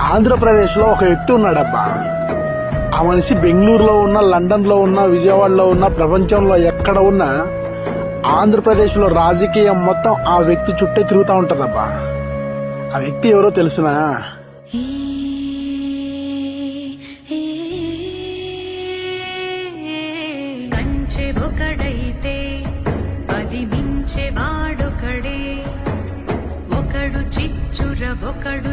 ఆంధ్రప్రదేశ్లో ఒక వ్యక్తి ఉన్నాడబ్బా. ఆ మనిషి బెంగళూరులో ఉన్న, లండన్లో ఉన్న, విజయవాడలో ఉన్న, ప్రపంచంలో ఎక్కడ ఉన్నా ఆంధ్రప్రదేశ్లో రాజకీయం మొత్తం ఆ వ్యక్తి చుట్టే తిరుగుతూ ఉంటుందబ్బా. ఆ వ్యక్తి ఎవరో తెలుసునా? ఒకడైతే పది మించే వాడొకడే, ఒకడు చిచ్చుర ఒకడు